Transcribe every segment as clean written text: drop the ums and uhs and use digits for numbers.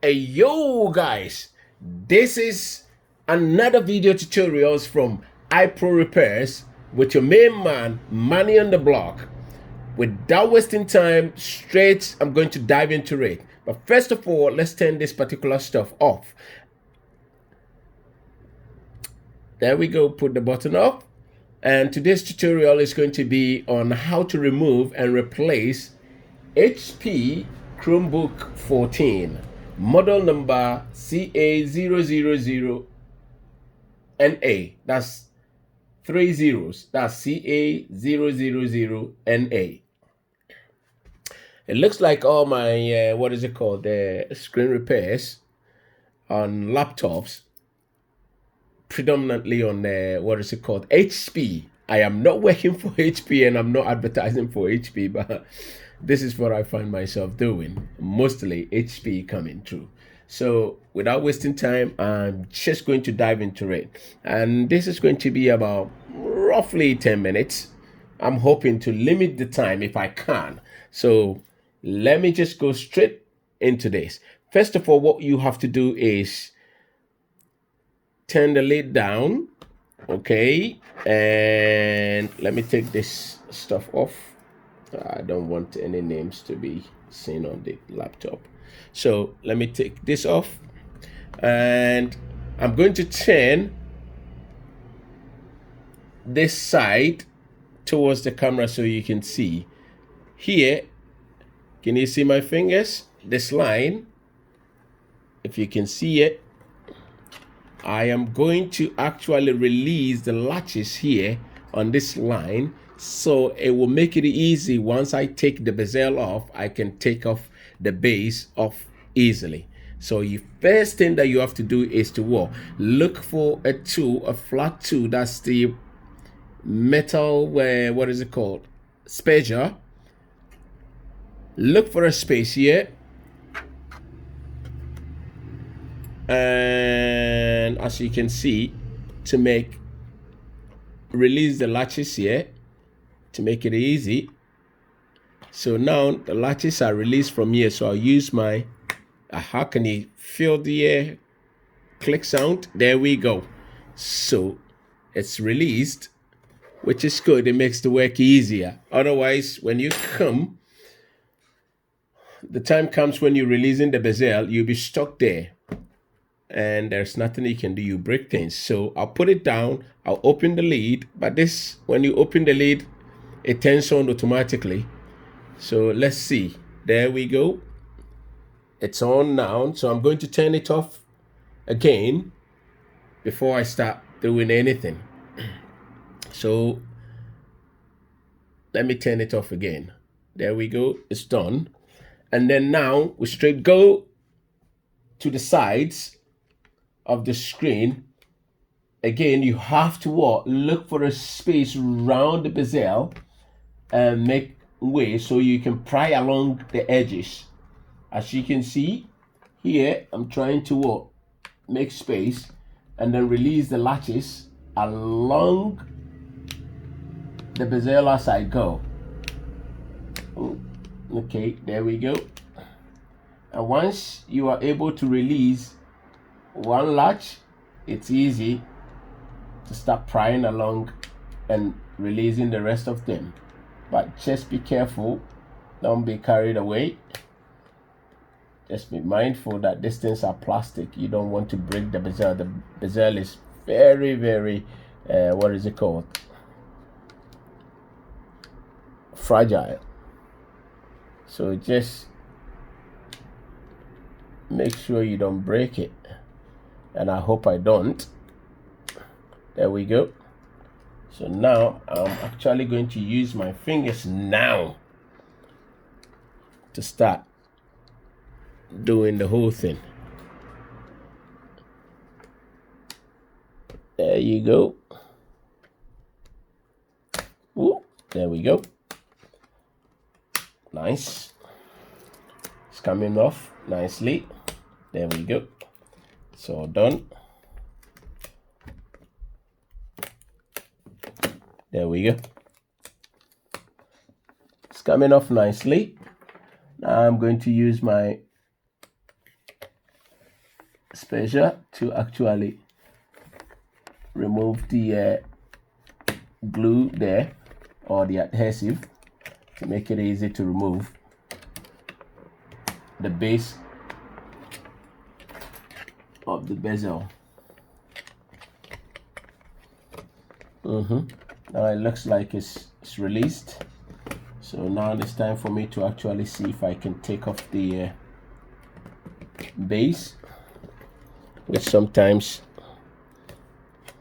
Hey yo guys, this is another video tutorials from iPro Repairs with your main man, Manny on the block. Without wasting time, straight I'm going to dive into it. But first of all, let's turn this particular stuff off. There we go, put the button off. And today's tutorial is going to be on how to remove and replace HP Chromebook 14. Model number ca000na. That's 3 zeros. That's ca000na. It looks like all my screen repairs on laptops, predominantly on HP. I am not working for HP and I'm not advertising for HP, but this is what I find myself doing, mostly HP coming through. So without wasting time, I'm just going to dive into it. And this is going to be about roughly 10 minutes. I'm hoping to limit the time if I can. So let me just go straight into this. First of all, what you have to do is turn the lid down. Okay. And let me take this stuff off. I don't want any names to be seen on the laptop. So let me take this off and I'm going to turn this side towards the camera so you can see. Here, can you see my fingers? This line, if you can see it, I am going to actually release the latches here on this line. So it will make it easy. Once I take the bezel off, I can take off the base off easily. So the first thing that you have to do is to look for a tool, a flat tool. That's the metal, spacer. Look for a space here. And as you can see, to release the latches here, to make it easy. So now the latches are released from here. So I'll use my, how can you feel the click sound? There we go. So it's released, which is good. It makes the work easier. Otherwise, when you come, the time comes when you're releasing the bezel, you'll be stuck there. And there's nothing you can do, you break things. So I'll put it down, I'll open the lid, but this, when you open the lid, it turns on automatically. So let's see, there we go. It's on now, so I'm going to turn it off again before I start doing anything. So let me turn it off again. There we go, it's done. And then now we straight go to the sides of the screen. Again, you have to look for a space around the bezel and make way so you can pry along the edges. As you can see here, I'm trying to make space and then release the latches along the bezel as I go. Okay, there we go. And once you are able to release one latch, it's easy to start prying along and releasing the rest of them. But just be careful, don't be carried away. Just be mindful that these things are plastic. You don't want to break the bezel. The bezel is very, very, fragile. So just make sure you don't break it. And I hope I don't. There we go. So now I'm actually going to use my fingers now to start doing the whole thing. There you go. Ooh, there we go. Nice. It's coming off nicely. There we go. So done. There we go. It's coming off nicely. Now I'm going to use my special to actually remove the glue there, or the adhesive, to make it easy to remove the base of the bezel. Now it looks like it's released. So now it's time for me to actually see if I can take off the base, which sometimes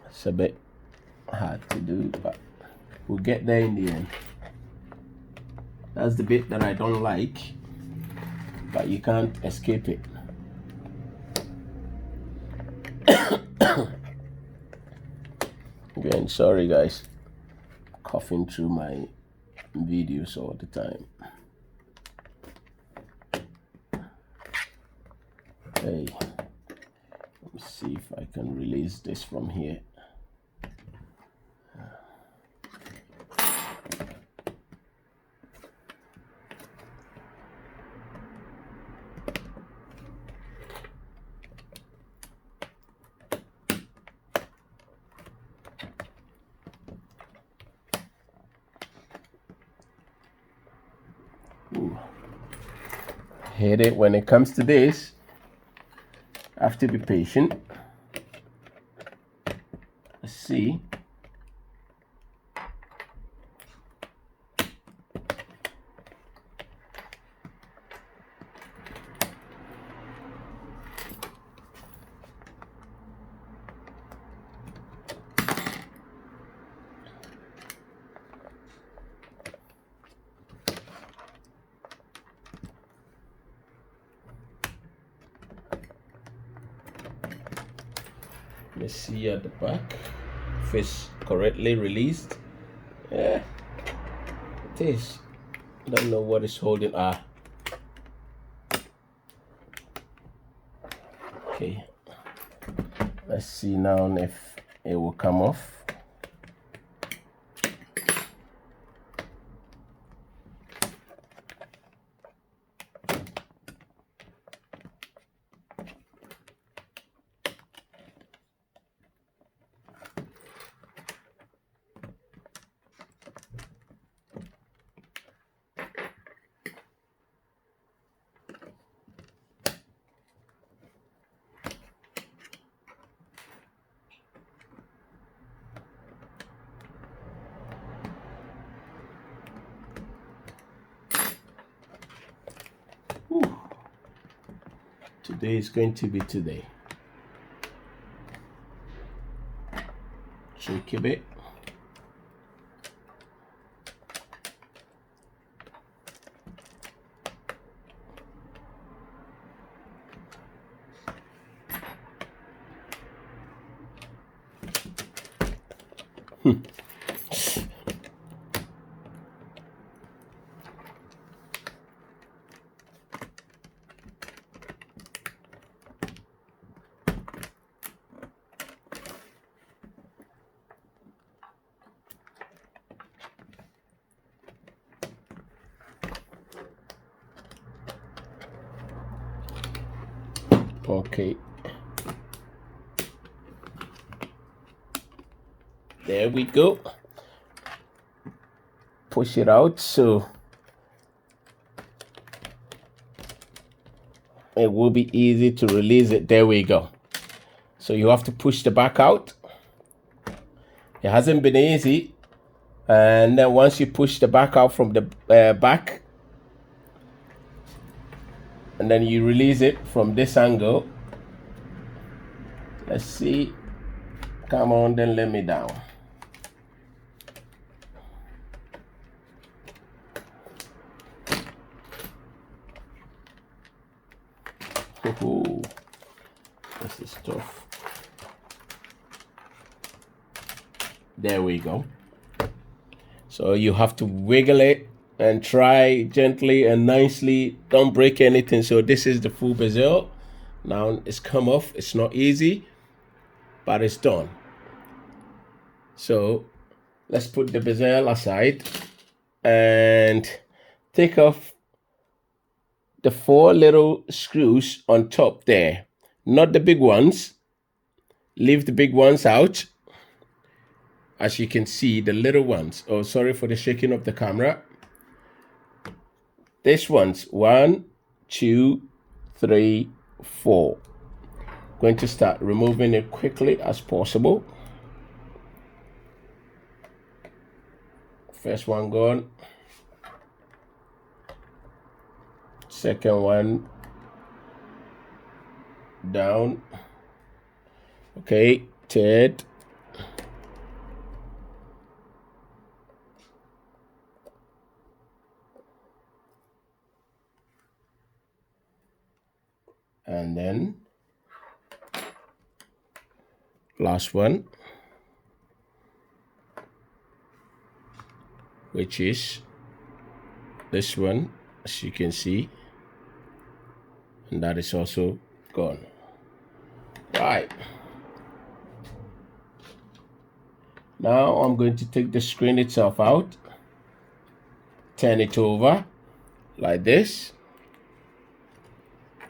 it's a bit hard to do, but we'll get there in the end. That's the bit that I don't like, but you can't escape it. Again, sorry guys, coughing through my videos all the time. Okay, let's see if I can release this from here. Hate it when it comes to this. I have to be patient. Let's see. Let's see at the back if it's correctly released. Yeah, it is. I don't know what is holding. Okay, let's see now if it will come off. Today is going to be today. Shake a bit. Okay, there we go. Push it out so it will be easy to release it. There we go. So you have to push the back out. It hasn't been easy, and then once you push the back out from the back, and then you release it from this angle. Let's see. Come on, then let me down. Ooh, this is tough. There we go. So you have to wiggle it and try gently and nicely. Don't break anything. So this is the full bezel. Now it's come off. It's not easy, but it's done. So let's put the bezel aside and take off the 4 little screws on top there. not the big ones. Leave the big ones out. As you can see, the little ones. Oh, sorry for the shaking of the camera. This one's 1, 2, 3, 4. Going to start removing it quickly as possible. First one gone. Second one down. Okay, third. And then last one, which is this one, as you can see, and that is also gone. Right. Now I'm going to take the screen itself out, turn it over like this,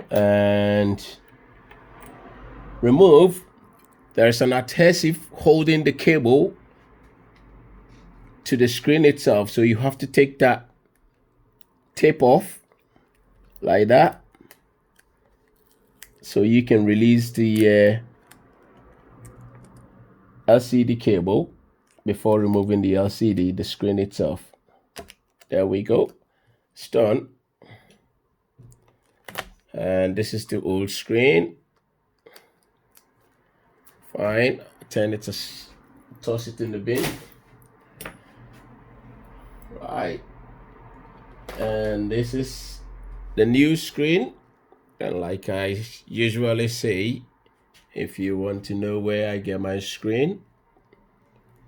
and remove. There's an adhesive holding the cable to the screen itself, so you have to take that tape off like that, so you can release the LCD cable before removing the LCD, the screen itself. There we go. It's done. And this is the old screen. Fine. Turn it to toss it in the bin. Right. And this is the new screen. And like I usually say, if you want to know where I get my screen,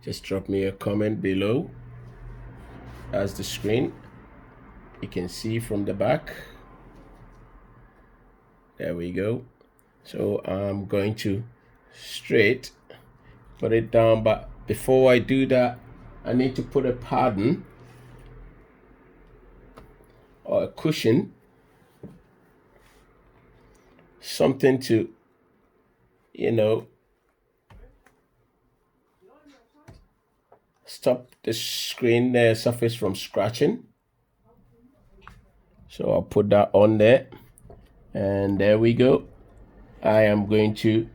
just drop me a comment below. That's the screen. You can see from the back. There we go. So I'm going to straight put it down, but before I do that, I need to put a padding or a cushion, something to, stop the screen surface from scratching. So I'll put that on there, and there we go. I am going to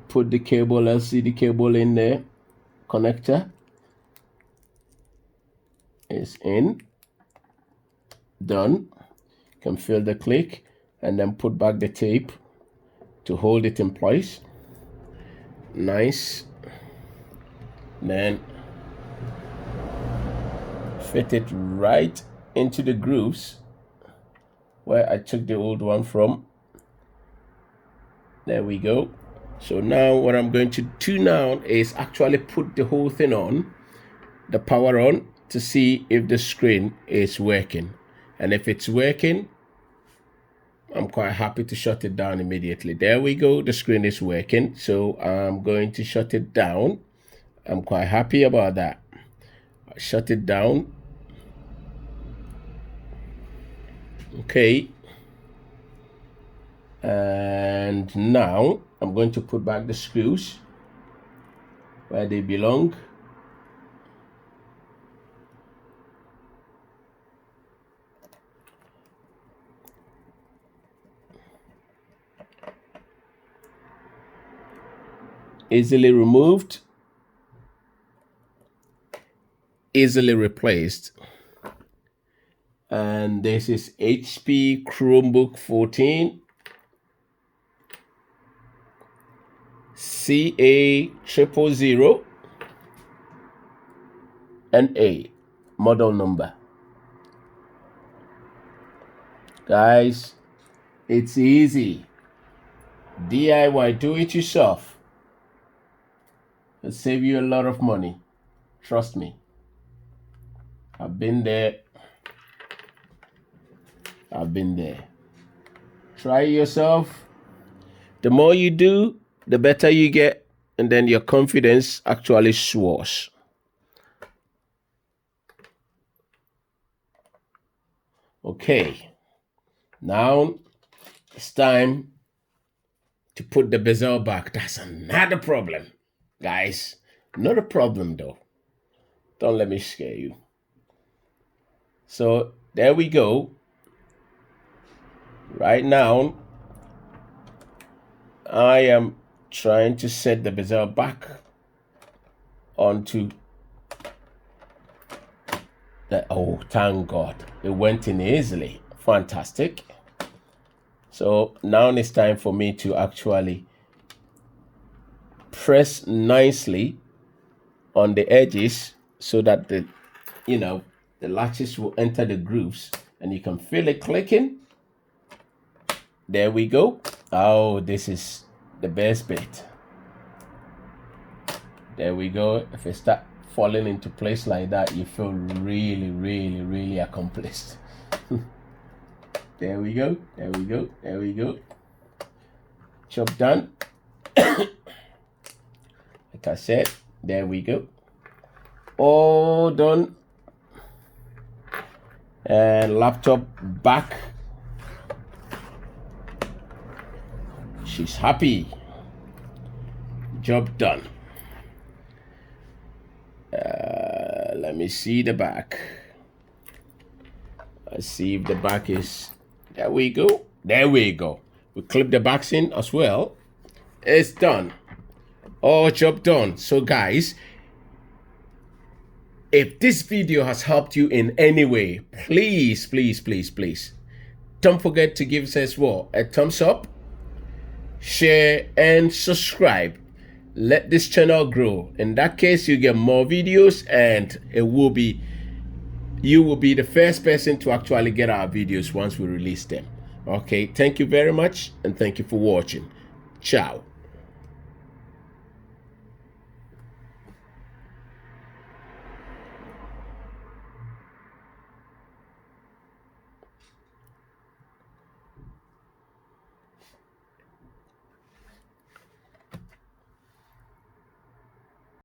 put the cable, LCD cable, in there. Connector is in. Done. You can feel the click, and then put back the tape to hold it in place. Nice. Then fit it right into the grooves where I took the old one from. There we go. So now what I'm going to do now is actually put the whole thing on, the power on, to see if the screen is working. And if it's working, I'm quite happy to shut it down immediately. There we go. The screen is working. So I'm going to shut it down. I'm quite happy about that. I shut it down. Okay. And now I'm going to put back the screws where they belong. Easily removed, easily replaced. And this is HP Chromebook 14 ca000na model number. Guys, it's easy. DIY, do it yourself. It'll save you a lot of money. Trust me. I've been there. I've been there. Try it yourself. The more you do, the better you get, and then your confidence actually soars. Okay. Now it's time to put the bezel back. That's another problem, guys. Not a problem though. Don't let me scare you. So there we go. Right now, I am trying to set the bezel back onto the, oh, thank God, it went in easily. Fantastic. So now it's time for me to actually press nicely on the edges so that the, the latches will enter the grooves and you can feel it clicking. There we go. Oh, this is the best bit. There we go. If it start falling into place like that, you feel really, really, really accomplished. There we go. There we go. There we go. Job done. Like I said, there we go. All done. And laptop back. She's happy. Job done. Let me see the back. Let's see if the back is, there we go. There we go. We clip the backs in as well. It's done. All job done. So guys, if this video has helped you in any way, please, please, please, please, don't forget to give us as well a thumbs up, share, and subscribe. Let this channel grow. In that case, you get more videos and you will be the first person to actually get our videos once we release them. Okay, thank you very much and thank you for watching. Ciao.